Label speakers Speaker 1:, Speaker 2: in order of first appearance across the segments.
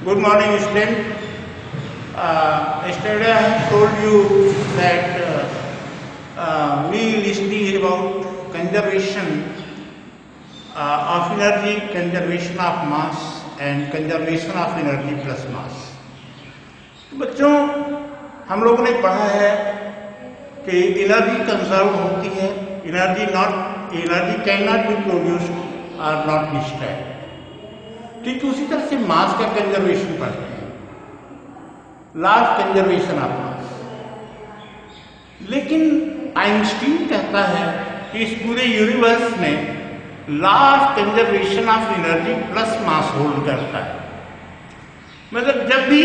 Speaker 1: Good morning, student. Yesterday I have told you that we listening about conservation of energy, conservation of mass and conservation of energy plus mass. बच्चों, हम लोगों ने पढ़ा है कि energy conserve होती है, energy can not be produced और नॉट डिस्ट्रॉयड। ठीक उसी तरह से मास का कंजर्वेशन पढ़ते हैं, law of conservation of mass. लेकिन आइंस्टीन कहता है कि इस पूरे यूनिवर्स में law of conservation of energy plus mass hold करता है। मतलब जब भी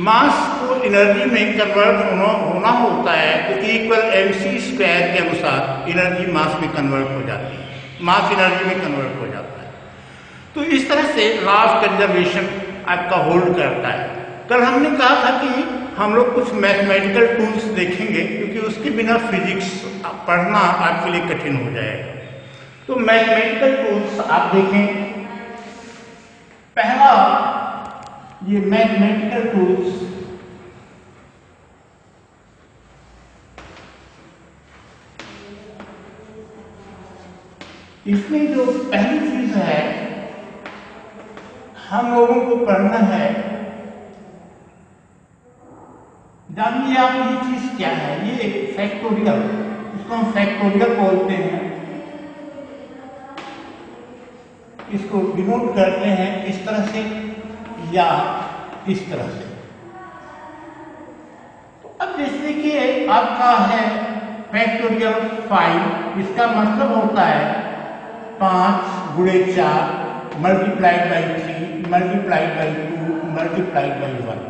Speaker 1: मास को एनर्जी में कन्वर्ट होना होता है तो इक्वल mc स्क्वायर के अनुसार एनर्जी मास में कन्वर्ट हो जाती है, मास एनर्जी में कन्वर्ट हो जाता है। तो इस तरह से लॉ ऑफ कंजर्वेशन आपका होल्ड करता है। कल हमने कहा था कि हम लोग कुछ मैथमेटिकल टूल्स देखेंगे, क्योंकि उसके बिना फिजिक्स पढ़ना आपके लिए कठिन हो जाएगा। तो मैथमेटिकल टूल्स आप देखें। पहला ये मैथमेटिकल टूल्स, इसमें जो पहली चीज है हम लोगों को पढ़ना है, जानिए आप ये चीज क्या है। ये फैक्टोरियल, इसको हम फैक्टोरियल बोलते हैं। इसको डिनोट करते हैं इस तरह से या इस तरह से। तो अब जैसे कि आपका है फैक्टोरियल 5, इसका मतलब होता है 5 गुणे 4 multiplied by 3 multiplied by 2 multiplied by 1।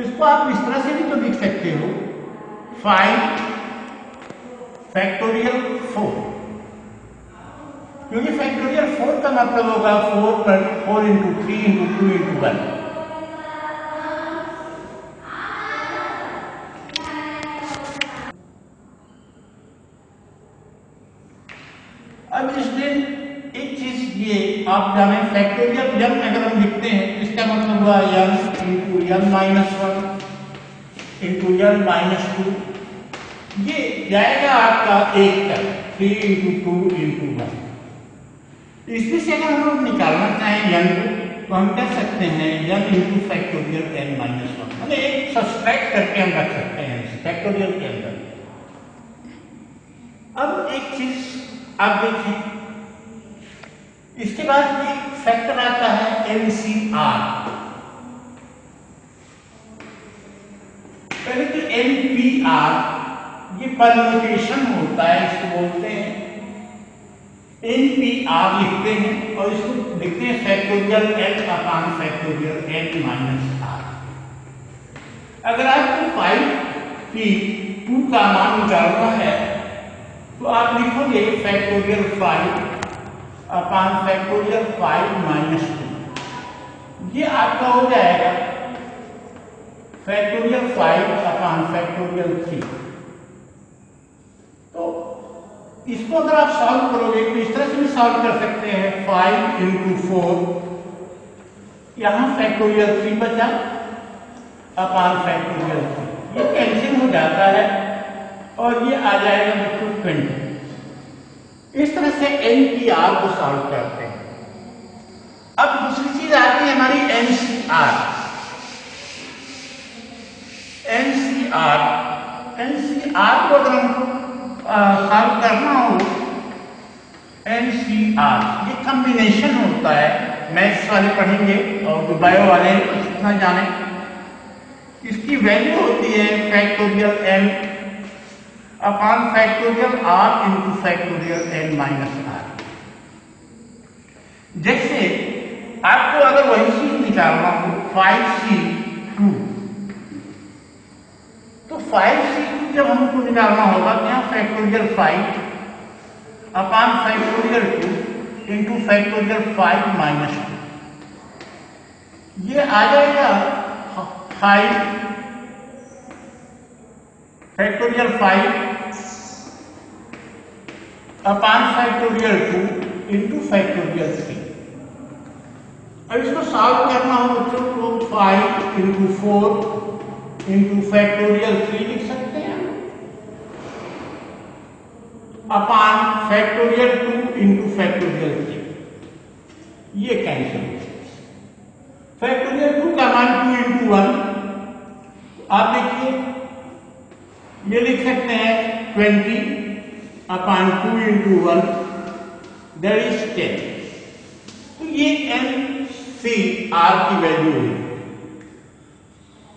Speaker 1: इसको आप इस तरह से भी तो लिख सकते हो 5 फैक्टोरियल 4, क्योंकि फैक्टोरियल 4 का मतलब होगा 4 इंटू 3 इंटू 2 इंटू 1। अब इसमें एक चीज ये आप जाने, फैक्टोरियल n अगर हम लिखते हैं इसका मतलब हुआ n into n minus 1 into n minus 2, ये जाएगा आपका 1 तक, 3 इंटू 2 इंटू 1। इसमें से अगर हम लोग निकालना चाहें n को तो हम कर सकते हैं n into factorial n minus 1, मतलब एक सब्सट्रैक्ट करके हम रख सकते हैं फैक्टोरियल के अंदर। अब एक चीज आप देखें, इसके बाद एक फैक्टर आता है NCR, पहले तो NPR, ये परम्यूटेशन होता है, इसको बोलते हैं NPR लिखते हैं और इसको लिखते हैं factorial n upon factorial n minus r। अगर आपको 5 की 2 का मान निकालना है तो आप लिखोगे फैक्टोरियल 5 अपान फैक्टोरियल 5 माइनस 2। ये आपका हो जाएगा फैक्टोरियल 5 अपान फैक्टोरियल 3। तो इसको अगर आप सॉल्व करोगे तो इस तरह से भी सॉल्व कर सकते हैं 5 इंटू 4, यहां फैक्टोरियल 3 बचा अपान फैक्टोरियल 3, ये कैंसिल हो जाता है और ये आ जाएगा बिल्कुल 20। इस तरह से NPR को सॉल्व करते हैं। अब दूसरी चीज आती है हमारी NCR। NCR को अगर हमको सॉल्व करना हो, NCR ये कॉम्बिनेशन होता है, मैथ्स वाले पढ़ेंगे और जो बायो वाले इतना जाने। इसकी वैल्यू होती है factorial n upon factorial r into factorial n minus r। जैसे आपको अगर वही चीज निकालना हो 5c2, तो 5c2 जब हमको निकालना होगा तो यहाँ फैक्टोरियल 5 अपान फैक्टोरियल 2 इंटू फैक्टोरियल 5 माइनस 2, ये आ जाएगा 5 फैक्टोरियल 5 अपान फैक्टोरियल 2 इंटू फैक्टोरियल 3। अब इसको सॉल्व करना हो बच्चों तो 5 इंटू 4 इंटू फैक्टोरियल 3 लिख सकते हैं अपॉन फैक्टोरियल 2 इंटू फैक्टोरियल 3। ये कैंसिल फैक्टोरियल 2 का मान 2 इंटू 1 आप देखिए ये लिख सकते हैं 20 अपॉन 2 इंटू 1 दैट इज 10। तो ये NCR की वैल्यू है।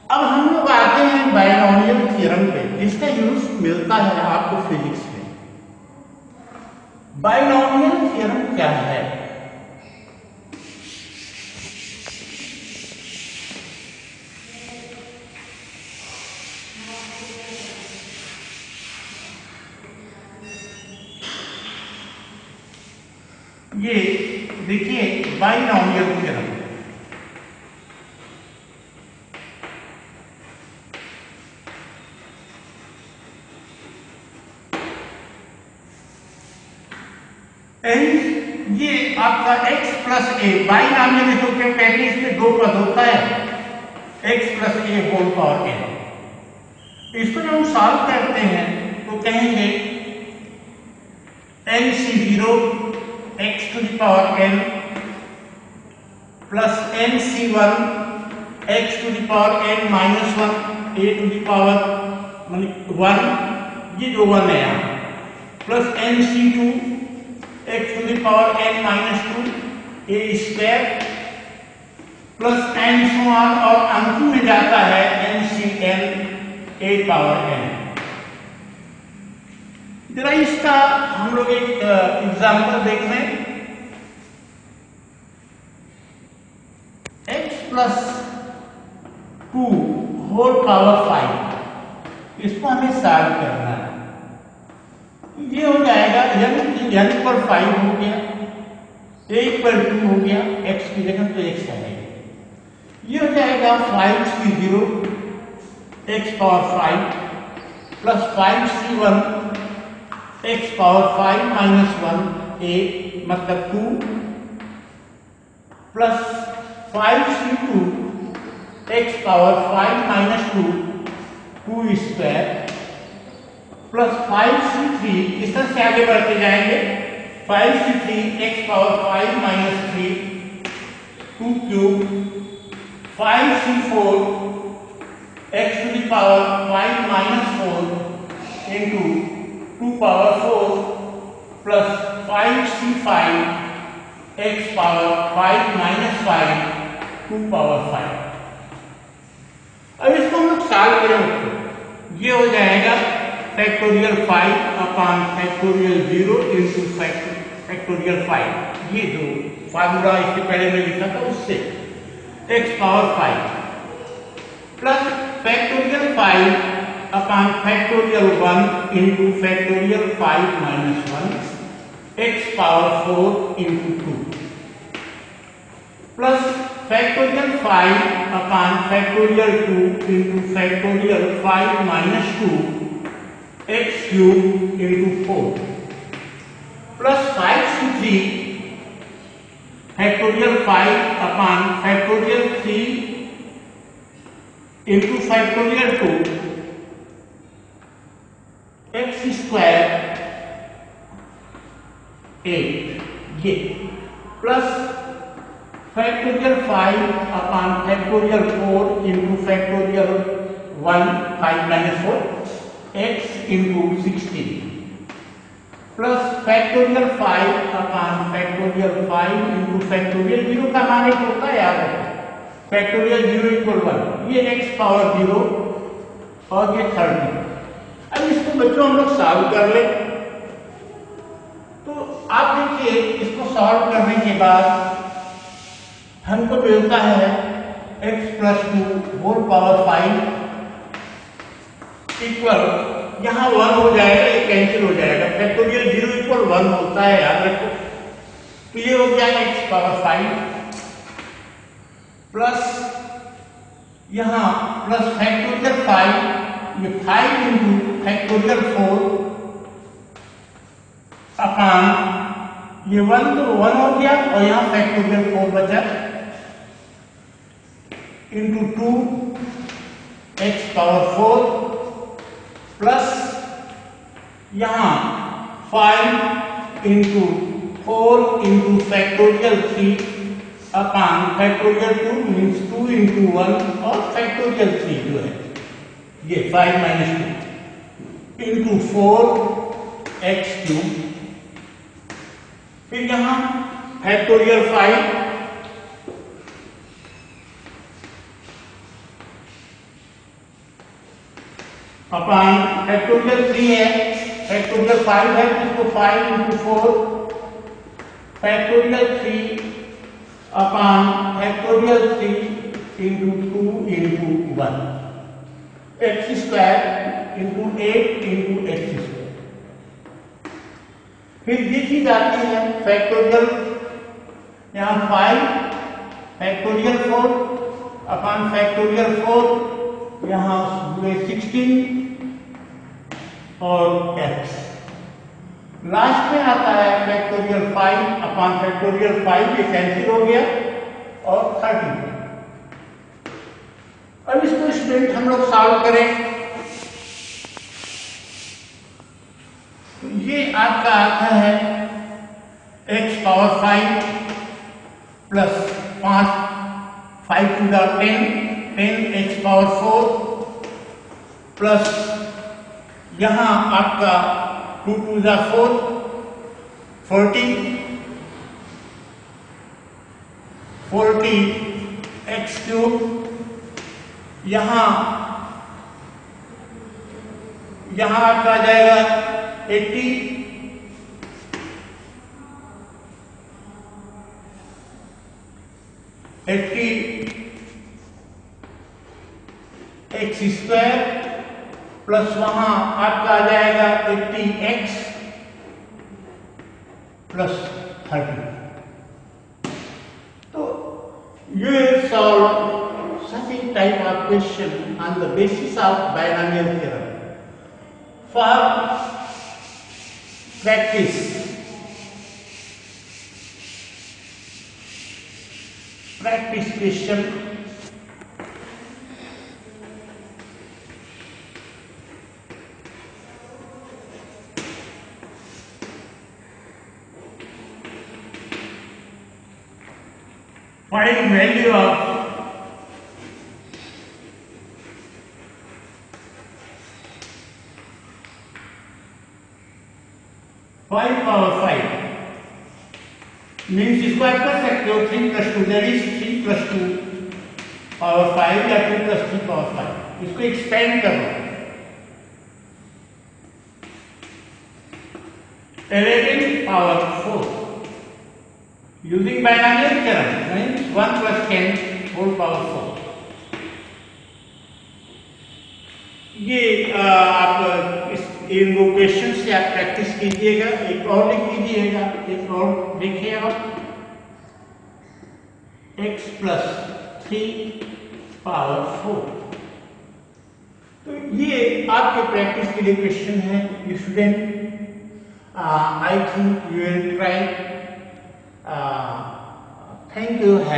Speaker 1: अब हम लोग आते हैं बायनोमियल थ्योरम पे जिसका यूज मिलता है आपको फिजिक्स में। बायनोमियल थ्योरम क्या है? ये देखिए बायनोमियल थ्योरम ये आपका x प्लस ए बायनोमियल जो कि कहते हैं इसमें दो पद होता है x प्लस ए होल पावर n। इसको जब हम सॉल्व करते हैं तो कहेंगे nc0 x to the power n plus nc1 x to the power n minus 1 a to the power 1 ये जो 1 है यहाँ plus nc2 x to the power n minus 2 a square plus n so on और अंत में जाता है ncn a power n। जरा इसका हम लोग एक एग्जाम्पल देख लें। x प्लस 2 होल पावर 5 इसको हमें सॉल्व करना है। ये हो जाएगा n पर 5 हो गया a पर 2 हो गया x की जगह तो x आएगा। ये हो जाएगा 5c0 x power 5 plus 5c1 x power 5 minus 1 a मतलब 2 plus 5c2 x power 5 minus 2 square plus 5c3 इस तरह से आगे बढ़ते जाएंगे 5c3 x power 5 minus 3 2 cube 5c4 x to the power 5 minus 4 into 2 power 4 plus 5c5 x power 5 minus 5 2 power 5। अब इसको हम लोग सॉल्व करेंगे ये हो जाएगा factorial 5 upon factorial 0 into factorial 5। ये जो फार्मूला इससे पहले मैं लिखा था उससे x power 5 plus factorial 5 upon factorial 1 into factorial 5 minus 1 x power 4 into 2 plus factorial 5 upon factorial 2 into factorial 5 minus 2 x cube into 4 plus 5c3 factorial 5 upon factorial 3 into factorial 2 x square 8 ये plus factorial 5 upon factorial 4 into factorial 1 5 minus 4 x into 16 plus factorial 5 upon factorial 5 into factorial 0 का मान एक होता है याद रखो factorial 0 equal 1 ये x power 0 और ये 30। अब इसको बच्चों हम लोग सॉल्व कर ले तो आप देखिए इसको सॉल्व करने के बाद हमको मिलता है x plus 2 whole power 5 equal यहाँ 1 हो जाएगा ये कैंसिल हो जाएगा फैक्टोरियल 0 इक्वल 1 होता है याद रखो। तो ये हो गया x पावर 5 प्लस यहाँ प्लस फैक्टोरियल 5 ये 5 इंटू फैक्टोरियल 4 अपॉन ये 1 तो 1 हो गया और यहाँ फैक्टोरियल 4 बचा इंटू 2 एक्स पावर 4 प्लस यहाँ 5 into 4 into factorial 3 upon factorial 2 means 2 into 1 और फैक्टोरियल 3 जो है ये 5 माइनस 2 इंटू 4 एक्स क्यूब, फिर यहाँ फैक्टोरियल 5 अपान फैक्टोरियल 3 है, फैक्टोरियल 5 है तो 5 into 4 factorial 3 upon factorial 3 into 2 into 1 x square into 8 into x square. फिर देखी जाती है फैक्टोरियल यहाँ 5 फैक्टोरियल 4 अपान फैक्टोरियल 4 यहाँ हुए 16 और एक्स। लास्ट में आता है फैक्टोरियल 5 अपान फैक्टोरियल 5, ये कैंसिल हो गया और 30। अब इसको स्टूडेंट हम लोग सॉल्व करें तो ये आपका आता है X power 5 plus 5 to the 10 X power 4 plus यहाँ आपका 2 टू द 4 40 एक्स क्यूब, यहाँ आपका आ जाएगा 80 एक्स स्क्वायर प्लस वहां आपका आ जाएगा 80x प्लस 30। तो you will solve such a type of question on the basis of binomial theorem. For practice question, find value of five power 5 means इसको आप कर सकते हो 3 + 2 दैट इज 3 + 2 पावर 5 या 2 + 3 पावर 5। इसको एक्सपेंड करो 11 power 4 using binomial theorem means 1 + 10 whole power 4। ये आप इस इन दो क्वेश्चन से आप प्रैक्टिस कीजिएगा। एक और लिख लीजिएगा, एक और देखिए आप x + 3 पावर 4। तो ये आपके प्रैक्टिस के लिए क्वेश्चन है student. I think you will try. Thank you.